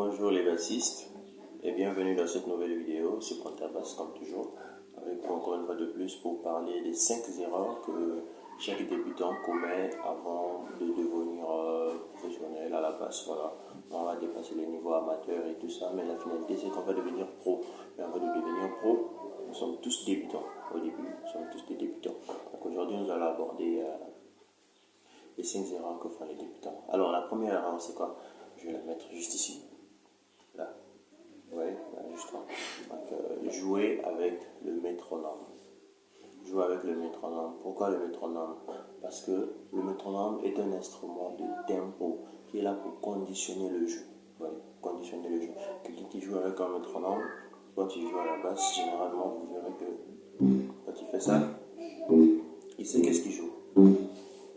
Bonjour les bassistes et bienvenue dans cette nouvelle vidéo sur Contrabass comme toujours, avec vous encore une fois de plus pour parler des 5 erreurs que chaque débutant commet avant de devenir professionnel à la basse. Voilà, on va dépasser les niveaux amateurs et tout ça, mais la finalité c'est qu'on va devenir pro. Mais avant de devenir pro, nous sommes tous débutants. Au début, nous sommes tous des débutants. Donc aujourd'hui nous allons aborder les 5 erreurs que font les débutants. Alors la première erreur c'est quoi? Je vais la mettre juste ici. Là. Oui, là, juste là. Donc, jouer avec le métronome. Jouer avec le métronome. Pourquoi le métronome? Parce que le métronome est un instrument de tempo qui est là pour conditionner le jeu. Oui, conditionner le jeu. Quelqu'un qui joue avec un métronome, quand il joue à la basse, généralement, vous verrez que quand il fait ça, il sait qu'est-ce qu'il joue.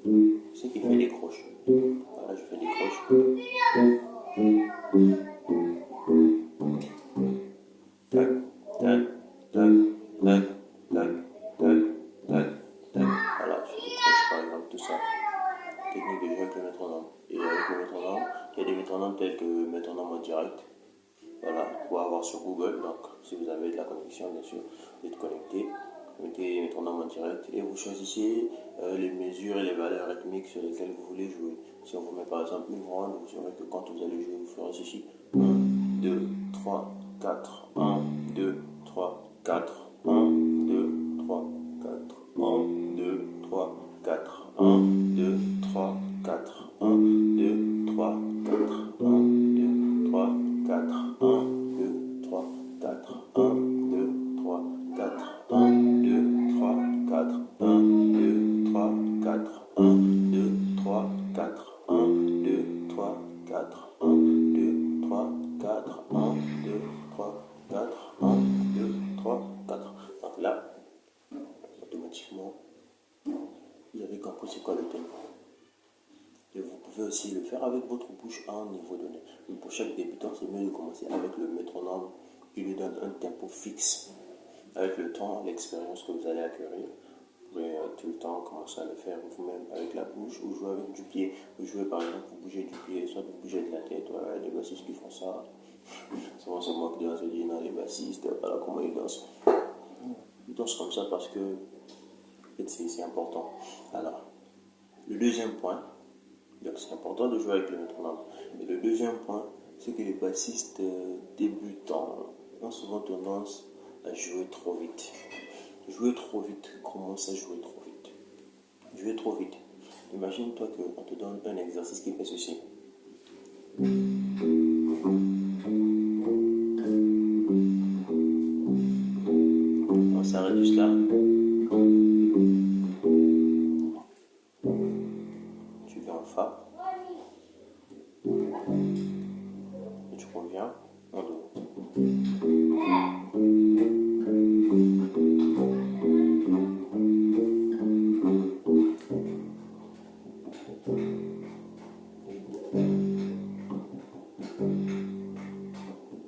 Il sait qu'il fait des croches. Voilà, je fais des croches. Tac, tac, tac, tac, tac, tac, tac, tac. Voilà, je fais des croches par exemple, tout ça. Technique de jeu avec le métronome. Et avec le métronome, il y a des métronomes tels que le métronome en direct. Voilà, vous pouvez avoir sur Google. Donc, si vous avez de la connexion, bien sûr, vous êtes connecté. Vous mettez métronome en direct et vous choisissez les mesures et les valeurs rythmiques sur lesquelles vous voulez jouer. Si on vous met par exemple une ronde, vous saurez que quand vous allez jouer, vous ferez ceci. 1, 2, 3, 4, 1, 2, 3, 4, 1, 2, 3, 4, 1, 2, 3, 4, 1, 2, 3, 4, 1, 2, 3, 4, 1, 2, 3, 4, 1, 2, 3, 4, 1, 2, 3, 4, 1, 2, 3, 4, 1, 2, 3, 4, 1, 2, 3, 4, 1, 2, 3, 4, 1, 2, 3, 4, 1, 2, 3, 4, 1, 2, 3, 4. Donc là, automatiquement, vous avez compris c'est quoi le tempo. Et vous pouvez aussi le faire avec votre bouche à un niveau donné. Mais pour chaque débutant, c'est mieux de commencer avec le métronome qui lui donne un tempo fixe. Avec le temps, l'expérience que vous allez acquérir, vous pouvez tout le temps commencer à le faire vous-même avec la bouche ou jouer avec du pied. Vous jouez par exemple, vous bougez du pied, soit vous bougez de la tête. Voilà, les bassistes qui font ça. Souvent, on se moque de se dire non, les bassistes, voilà comment ils dansent. Ils dansent comme ça parce que en fait, c'est important. Alors, le deuxième point, donc c'est important de jouer avec le métronome. Et le deuxième point, c'est que les bassistes débutants ont souvent tendance à jouer trop vite. Jouer trop vite, commence à jouer trop vite. Jouer trop vite. Imagine-toi qu'on te donne un exercice qui fait ceci. On s'arrête juste là. Tu viens en Fa. Et tu reviens en Do.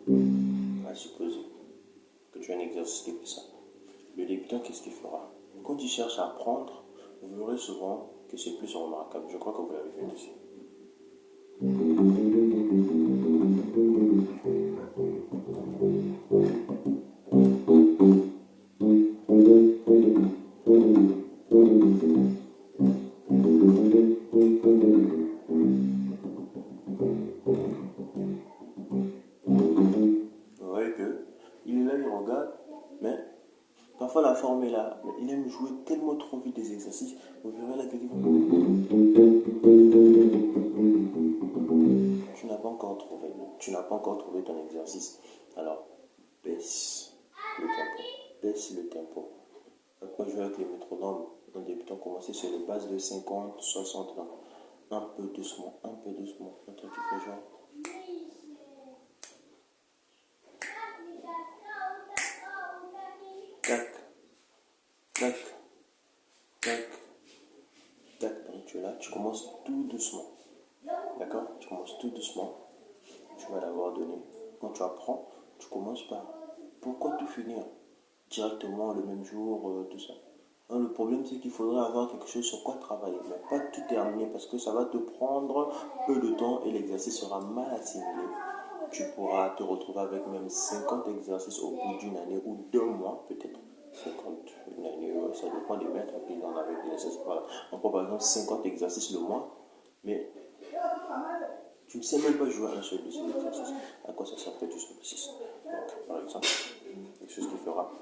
On va supposer que tu as un exercice qui fait ça. Le débutant, qu'est-ce qu'il fera? Quand il cherche à apprendre, vous verrez souvent que c'est plus remarquable. Je crois que vous l'avez vu aussi. Vous voyez que il est là, il regarde, mais parfois la forme est là, mais il aime jouer tellement trop vite des exercices. Vous verrez là que tu n'as pas encore trouvé ton exercice. Alors, baisse le tempo. Baisse le tempo. Après, jouer avec les métronomes, en débutant, commencer sur les bases de 50, 60, non. Un peu doucement, un peu doucement. Un truc qui fait genre. Tac, tac, tac, tac. Donc tu es là, tu commences tout doucement. D'accord? Tu commences tout doucement. Tu vas l'avoir donné. Quand tu apprends, tu commences par pourquoi tout finir directement le même jour, tout ça. Hein, le problème, c'est qu'il faudrait avoir quelque chose sur quoi travailler, mais pas tout terminer parce que ça va te prendre peu de temps et l'exercice sera mal assimilé. tu pourras te retrouver avec même 50 exercices au bout d'une année ou 2 mois peut-être. 50, une année, ça dépend des maîtres qui en avec des exercices. Voilà. On prend par exemple 50 exercices le mois, mais tu ne sais même pas jouer un seul de ces exercices. À quoi ça sert que tu sois précis? Donc, par exemple, quelque chose qui fera.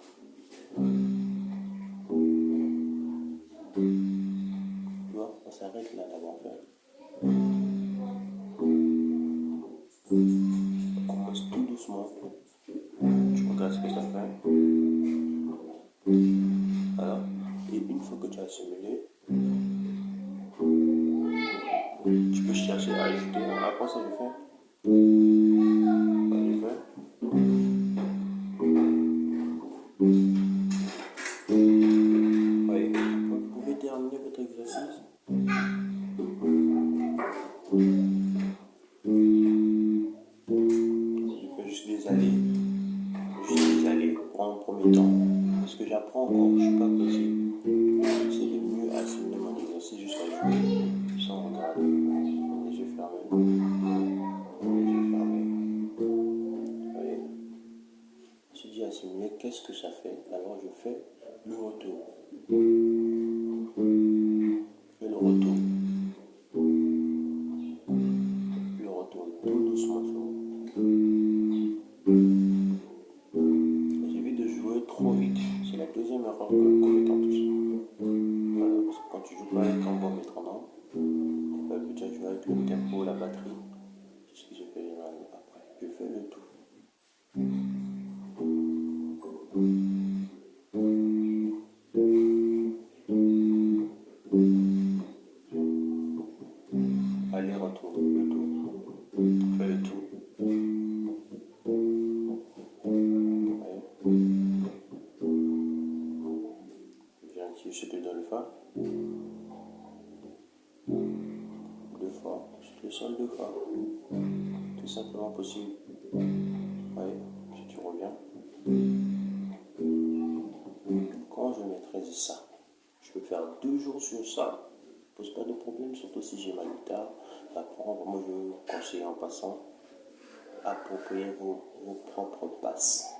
Tu vois, on s'arrête là d'abord faire. On commence tout doucement. Tu regardes ce que ça fait. Voilà. Et une fois que tu as assimilé, tu peux chercher à ajouter. Après ça, je fais. Je fais. Oui. Vous pouvez terminer votre exercice. Je fais juste des allées. Pour un premier temps. Parce que j'apprends encore, je ne suis pas possible. C'est de mieux assimiler mon exercice jusqu'à jouer sans regarder. Les yeux fermés. Les yeux fermés. Oui. Je dis assimiler, qu'est-ce que ça fait? Alors je fais le retour. Je fais le retour. Le retour tout doucement. J'évite de jouer trop vite. C'est la deuxième erreur que nous commettons tous. Voilà, parce que quand tu joues pas avec un bon métronome, tu vas peut-être jouer avec le tempo, la batterie. C'est ce que je fais généralement après. Je fais le tout. Aller-retour, le tout. Fais le tout. Vérifie ce que dans le fa. 2 fois. Sur le sol 2 fois. Tout simplement possible. Oui, si tu reviens. Quand je maîtrise ça, je peux faire 2 jours sur ça. Pose pas de problème, surtout si j'ai ma guitare. Apprendre, moi je vous conseille en passant, appropriez vos propres basses.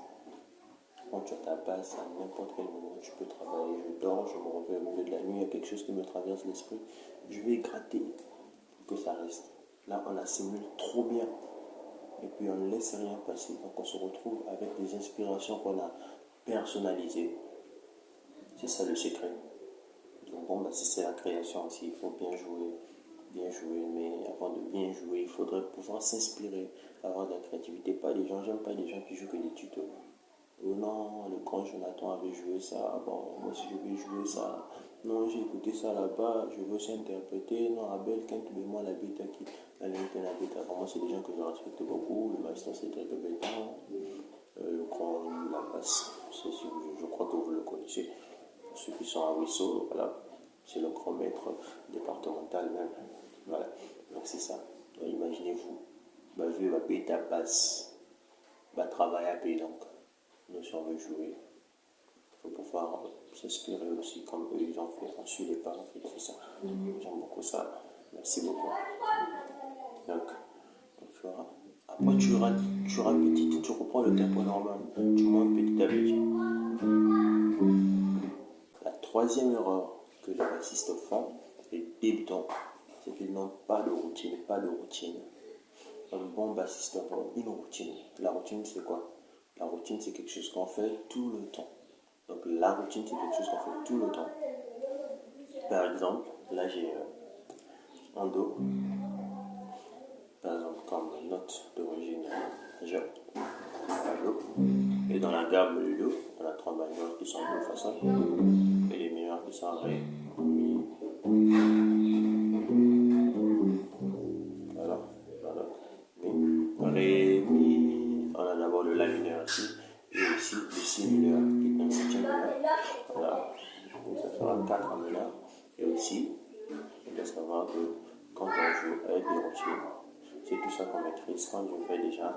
Quand tu as ta basse, à n'importe quel moment, tu peux travailler. Je dors, je me réveille au milieu de la nuit, il y a quelque chose qui me traverse l'esprit. Je vais gratter pour que ça reste. Là, on assimile trop bien. Et puis, on ne laisse rien passer. Donc, on se retrouve avec des inspirations qu'on a personnalisées. C'est ça le secret. Donc, bon, si c'est la création aussi, il faut bien jouer. Mais avant de bien jouer, il faudrait pouvoir s'inspirer, avoir de la créativité. J'aime pas les gens qui jouent que des tutos. Oh non, le grand Jonathan avait joué ça, bon, moi aussi je vais jouer ça. Non, j'ai écouté ça là-bas, je veux aussi interpréter. Non, Abel, quand tu moi la bêta qui la limite la bêta. Pour moi, c'est des gens que je respecte beaucoup. Le maestro, c'est très compétent. Le grand, la basse, je crois que vous le connaissez. Pour ceux qui sont à Wissot, voilà, c'est le grand maître départemental même. Voilà, donc c'est ça. Donc, imaginez-vous, vu ma bêta basse, travailler à pays donc. Nous si on veut jouer, il faut pouvoir s'inspirer aussi comme eux ils ont fait. On suit les pas, en fait, c'est ça. J'aime beaucoup ça. Merci beaucoup. Donc tu verras. Après tu répètes, tu reprends le tempo normal. Tu montes petit à petit. La troisième erreur que les bassistes font, les débutants, c'est qu'ils n'ont pas de routine. Un bon bassiste a une routine. La routine c'est quoi? La routine, c'est quelque chose qu'on fait tout le temps. Donc, la routine, c'est quelque chose qu'on fait tout le temps. Par exemple, là, j'ai un Do. Par exemple, comme note d'origine Je, la Do. Et dans la gamme le Do, on a 3 majeurs qui sont de façon. Et les mineurs qui sont Ré, Mi. Voilà. Mi. Ré, Mi. On a d'abord le La mineur ici. Et ici, le Si mineur, qui est un septième mineur. Voilà. Donc ça fera 4 en mineur. Et aussi, il doit savoir que quand on joue avec des routines, c'est tout ça qu'on maîtrise. Quand je fais déjà,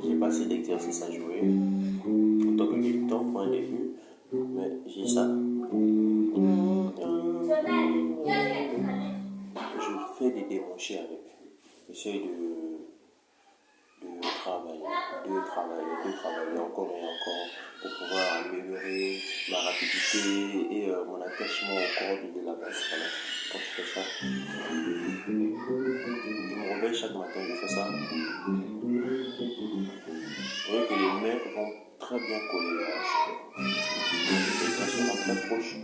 j'ai pas assez d'exercices à jouer. En tant que débutant, pour un début, mais j'ai ça. Je fais des démanchés avec. J'essaie travailler encore et encore pour pouvoir améliorer ma rapidité et mon attachement au corps de la base. Voilà. Quand je fais ça, je me réveille chaque matin, je fais ça. Vous voyez que les mains vont très bien coller les hanches. Les mains seront très proches.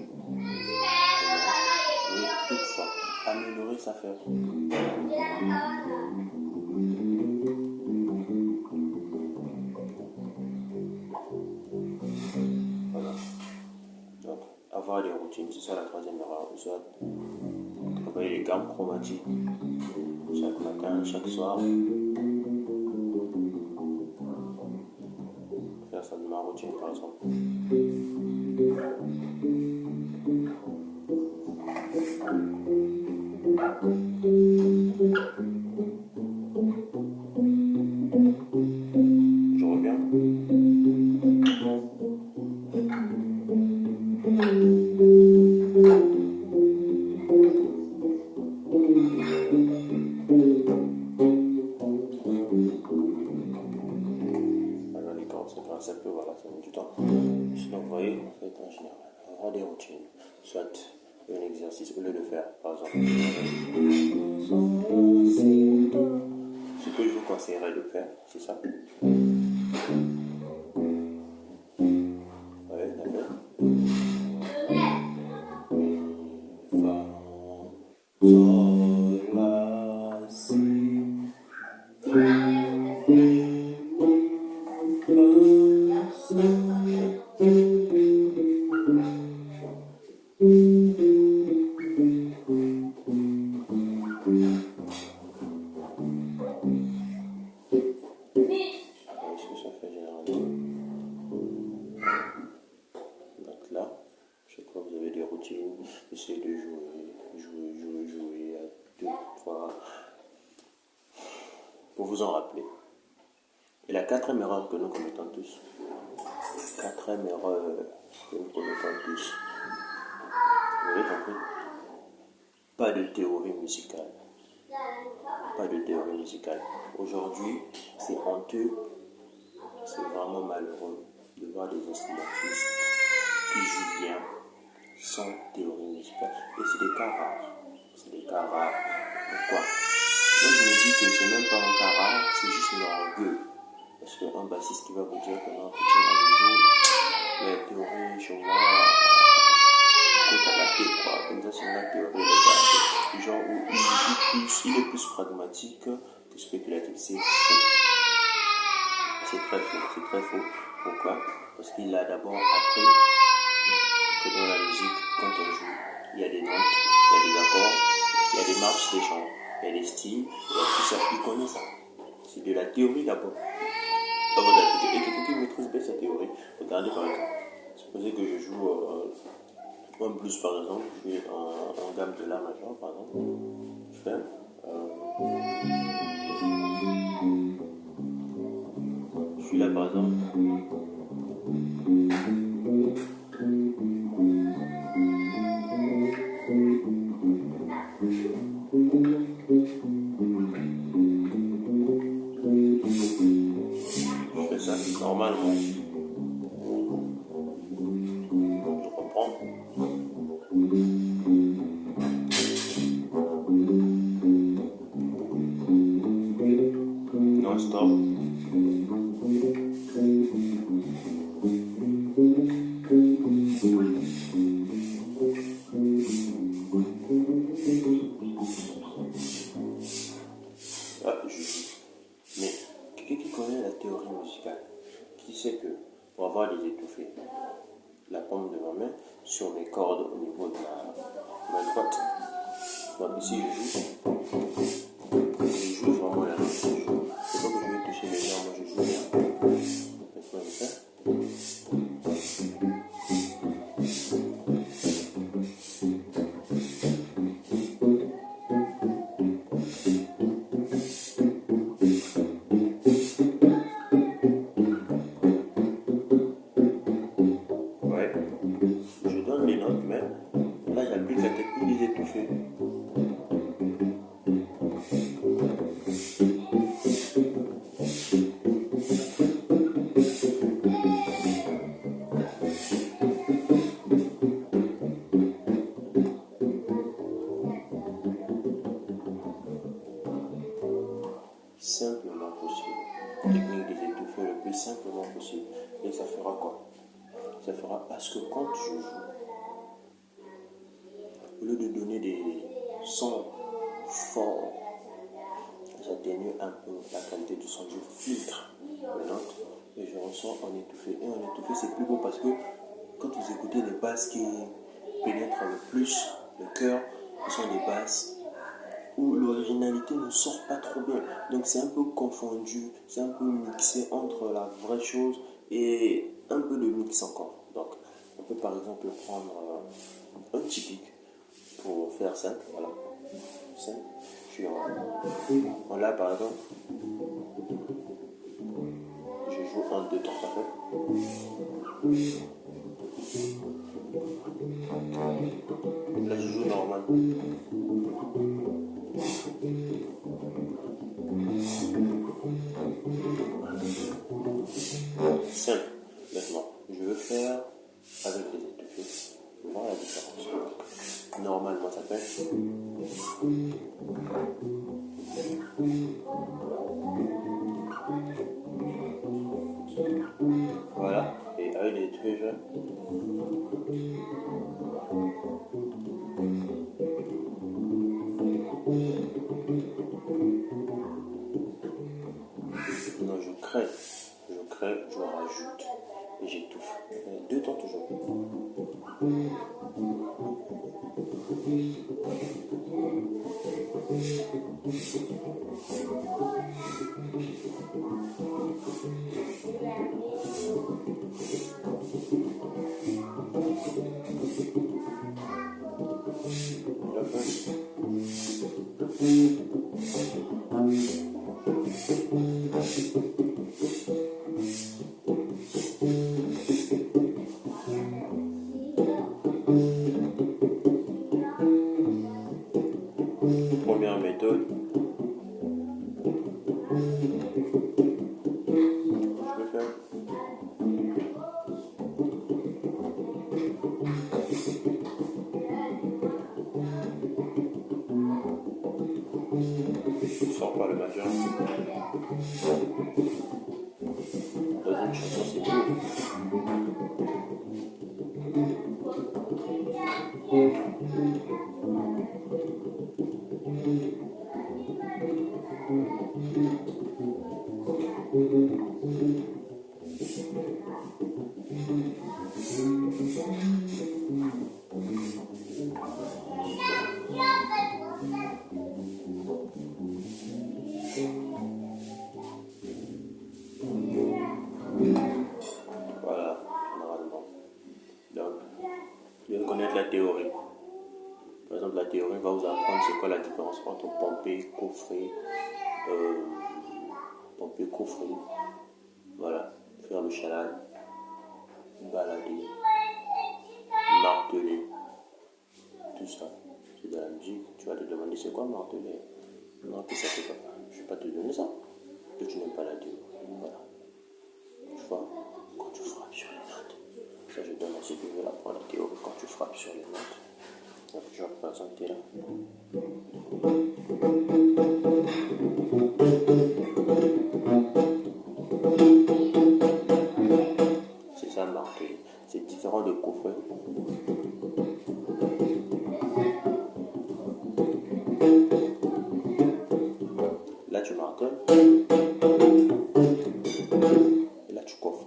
Et toutefois, améliorer sa faire. Voilà. Donc, avoir des routines, c'est ça la troisième erreur. Soit travailler les gammes chromatiques chaque matin, chaque soir. Faire ça de ma routine par exemple. Je reviens. Alors les cordes, c'est grâce à peu, voilà, ça met du temps. Sinon, vous voyez, en fait, en général, avoir des routines, soit un exercice au lieu de faire, par exemple, ce que je vous conseillerais de faire, c'est ça. Ouais, d'accord. Fa, sol, la, si, fa, sol. Donc là, chaque fois que vous avez des routines, essayez de jouer à 2 fois pour vous en rappeler. Et la quatrième erreur que nous commettons tous, vous avez compris? Pas de théorie musicale. Aujourd'hui, c'est honteux, c'est vraiment malheureux de voir des instrumentistes qui jouent bien sans théorie musicale. Et c'est des cas rares. Pourquoi? Moi je me dis que c'est même pas un cas rare, c'est juste leur orgueil. Parce qu'un bassiste qui va vous dire que non, petit moi je joue, la théorie chez moi, côte à la tête, quoi. Comme ça, c'est une théorie, les gars. Du genre où il est plus pragmatique que spéculatif. C'est faux. C'est très faux. Pourquoi? Parce qu'il a d'abord appris que dans la musique, quand on joue, il y a des notes, il y a des accords, il y a des marches, des chants, il y a des styles, il y a tout ça. Il connaît ça. C'est de la théorie d'abord. Et quelqu'un qui maîtrise bien sa théorie, regardez par exemple. Supposez que je joue un blues par exemple, je suis en gamme de la majeure par exemple. Je fais. Je suis là par exemple. Je fais ça normalement. Je reprends. Non stop. Mais quelqu'un qui connaît la théorie musicale, qui sait que pour avoir les étouffés, la paume de ma main sur mes cordes au niveau de ma droite. Donc ici je joue vraiment la note. C'est pas que je vais toucher les gens, moi je joue bien. Maintenant je fais. Ouais, je donne les notes, mais là j'applique la technique des étouffés. simplement possible. Technique des étouffés le plus simplement possible. Et ça fera quoi? Ça fera à ce que quand je joue, au lieu de donner des sons forts, j'atténue un peu la qualité du son, je filtre les notes et je ressens en étouffé. Et en étouffé, c'est plus beau parce que quand vous écoutez les basses qui pénètrent le plus le cœur, ce sont des basses où l'originalité ne sort pas trop bien. Donc c'est un peu confondu, c'est un peu mixé entre la vraie chose et un peu de mix encore. Donc on peut par exemple prendre un typique pour faire simple, voilà. Simple. Je suis en là par exemple, je joue 1, 2, 3, ça fait. Là je joue normal. 5. Maintenant, je veux faire avec les étouffés. Voilà la différence. Normalement, ça fait. Voilà. Et avec les étouffés, je. Non, je crée, je rajoute et j'étouffe. Deux temps toujours. Première méthode, je vais faire. Je ne sors pas le majeur. Dans une chanson, c'est beau. Voilà, généralement. Donc, bien connaître la théorie. Par exemple, la théorie va vous apprendre c'est quoi la différence entre pomper, coffrer, voilà, faire le chaland, balader, marteler, tout ça. C'est de la musique. Tu vas te demander c'est quoi marteler? Non, que ça fait pas. Je ne vais pas te donner ça. Que tu n'aimes pas la théorie. Voilà. Tu vois, quand tu frappes sur les notes, ça je donne à ceux qui veulent apprendre la théorie. Quand tu frappes sur les notes, donc je vais représenter là. C'est ça marteler. C'est différent de coffrer. Là tu martèles. Et là tu coffres.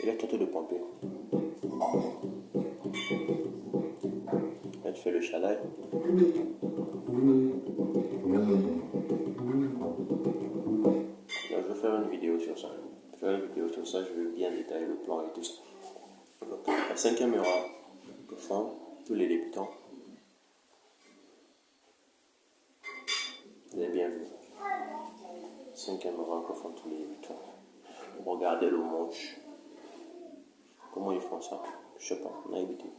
Et là tu tentes de pomper. Là tu fais le chalet. Là je vais faire une vidéo sur ça. Je vais bien détailler le plan et tout ça. Donc, la cinquième aura que font tous les débutants. Vous avez bien vu. Cinquième aura que font tous les débutants. Regardez le manche. Comment ils font ça? Je sais pas, on a évité.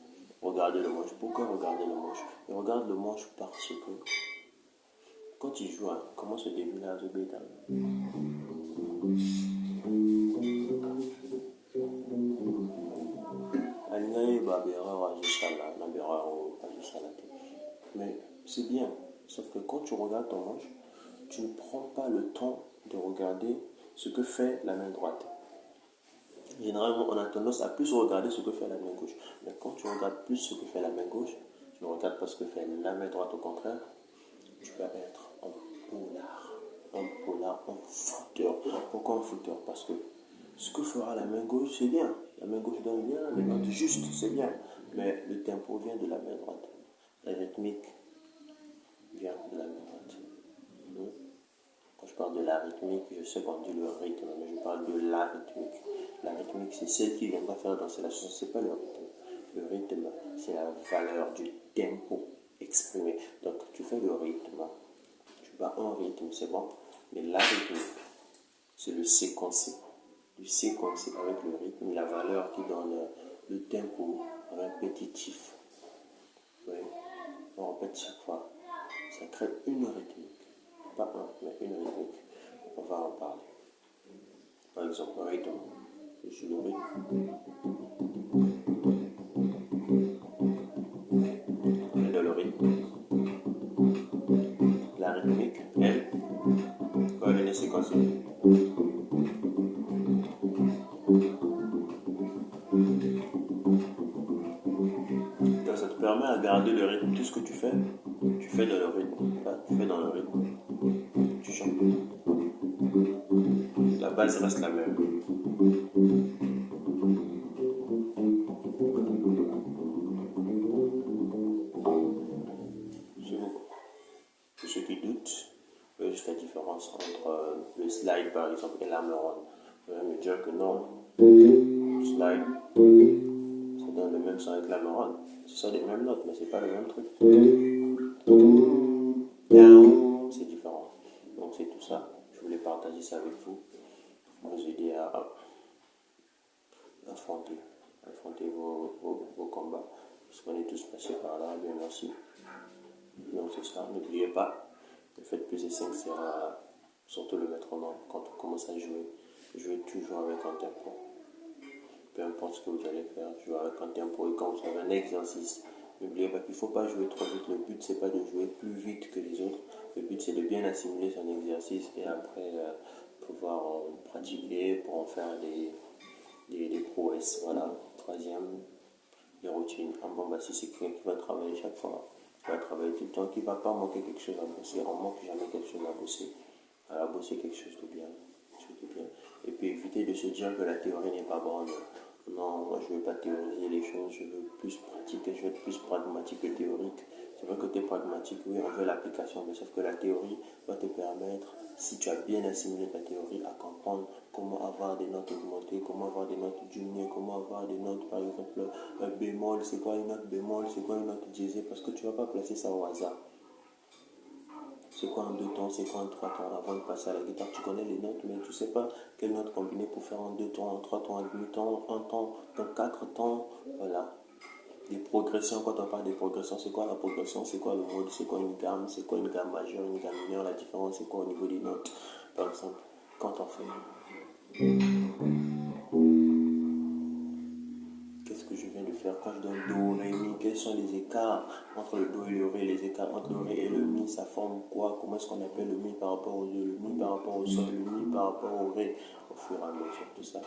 Regardez le manche. Pourquoi regarder le manche? Ils regardent le manche parce que quand ils jouent, comment se début là, je vais mais c'est bien, Sauf que quand tu regardes ton manche, tu ne prends pas le temps de regarder ce que fait la main droite. Généralement, on a tendance à plus regarder ce que fait la main gauche. Mais quand tu regardes plus ce que fait la main gauche, tu ne regardes pas ce que fait la main droite, au contraire, tu vas être en footeur. Pourquoi en footeur? Parce que ce que fera la main gauche, c'est bien. La main gauche donne bien, les notes justes, c'est bien. Mais le tempo vient de la main droite. La rythmique vient de la main droite. Quand je parle de la rythmique, je sais qu'on dit le rythme, mais je parle de la rythmique. La rythmique, c'est celle qui viendra faire danser la chanson, c'est pas le rythme. Le rythme, c'est la valeur du tempo exprimé. Donc, tu fais le rythme, tu vas en rythme, c'est bon. Mais la rythmique, c'est le séquencé. Du séquencé avec le rythme, la valeur qui donne le tempo répétitif. Oui. On répète chaque fois. Ça crée une rythmique. Pas un, mais une rythmique. On va en parler. Par exemple, un rythme. Je suis le rythme. On est dans le rythme. La rythmique, elle, quand elle est séquencée. Donc ça te permet à garder le rythme. Tout ce que tu fais dans le rythme. Tu fais dans le rythme. Tu chantes. La base reste la même. Pour ceux qui doutent, juste la différence entre le slide par exemple et la marronne. Vous allez me dire que non, le slide, ça donne le même son avec la marronne. C'est ça les mêmes notes, mais c'est pas le même truc. C'est différent. Donc c'est tout ça. Je voulais partager ça avec vous. Pour vous aider à affronter vos combats. Parce qu'on est tous passés par là, bien merci. Donc c'est ça, n'oubliez pas, le fait plus 5 sera surtout le métronome quand on commence à jouer. Jouez toujours avec un tempo. Peu importe ce que vous allez faire, jouez avec un tempo. Et quand vous avez un exercice, n'oubliez pas qu'il ne faut pas jouer trop vite. Le but, c'est pas de jouer plus vite que les autres. Le but, c'est de bien assimiler son exercice et après pouvoir pratiquer pour en faire des prouesses. Voilà. Troisième, les routines. Un bon bassiste, c'est quelqu'un qui va travailler chaque fois, qui va travailler tout le temps, qui ne va pas manquer quelque chose à bosser. On ne manque jamais quelque chose à bosser. Alors, bosser quelque chose de bien. Et puis éviter de se dire que la théorie n'est pas bonne. Non, moi je ne veux pas théoriser les choses, je veux plus pratiquer, je veux être plus pragmatique que théorique. C'est vrai que tu es pragmatique, oui, on veut l'application, mais sauf que la théorie va te permettre, si tu as bien assimilé ta théorie, à comprendre comment avoir des notes augmentées, comment avoir des notes diminuées, comment avoir des notes, par exemple, bémol, c'est quoi une note bémol, c'est quoi une note diésée, parce que tu ne vas pas placer ça au hasard. C'est quoi en 2 temps, c'est quoi en 3 temps avant de passer à la guitare. Tu connais les notes, mais tu ne sais pas quelle note combiner pour faire en 2 temps, en 3 temps, en demi-temps, en temps, en 4 temps. Voilà. Les progressions, quand on parle des progressions, c'est quoi la progression, c'est quoi le mode, c'est quoi une gamme majeure, une gamme mineure, la différence, c'est quoi au niveau des notes. Par exemple, quand on fait... Qu'est-ce que je viens de faire quand je donne Do, Ré, Mi? Quels sont les écarts entre le Do et le Ré? Les écarts entre le Ré et le Mi, ça forme quoi? Comment est-ce qu'on appelle le Mi par rapport au Do, le Mi par rapport au Sol, le Mi par rapport au Ré? Au fur et à mesure, tout ça,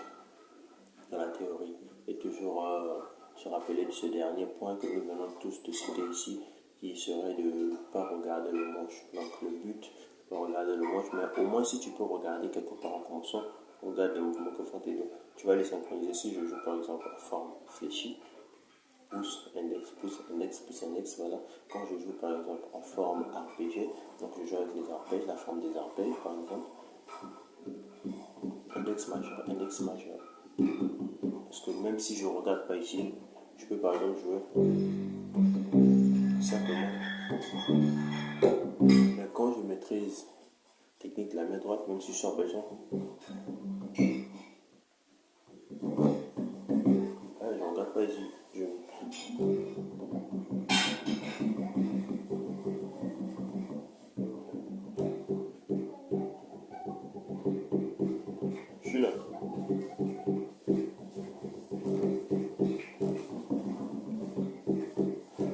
dans la théorie. Et toujours se rappeler de ce dernier point que nous venons tous de citer ici, qui serait de ne pas regarder le manche. Donc le but, pas regarder le manche, mais au moins si tu peux regarder quelque part en commençant, regarde les mouvements que font tes doigts. Tu vas les synchroniser. Si je joue par exemple en forme fléchie, pouce, index, pouce, index, voilà. Quand je joue par exemple en forme arpégée, donc je joue avec les arpèges, la forme des arpèges par exemple, index majeur. Parce que même si je ne regarde pas ici, je peux par exemple jouer simplement. Mais quand je maîtrise technique de la main droite, même si je suis en besoin, je ne regarde pas ici. Je suis là.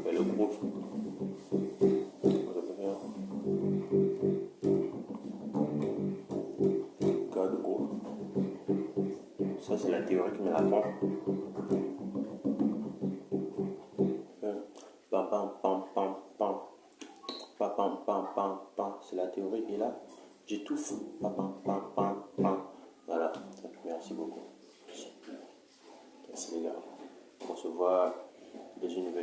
Et le groove, on peut faire Ça, c'est la théorie qui me l'apprend. Pam, pam, pam, pam, pam. Pam, pam, pam, pam, pam. C'est la théorie. Et là, j'étouffe. Pam, pam, pam, pam, pam. Voilà. Merci beaucoup. Merci les gars. On se voit dans une nouvelle.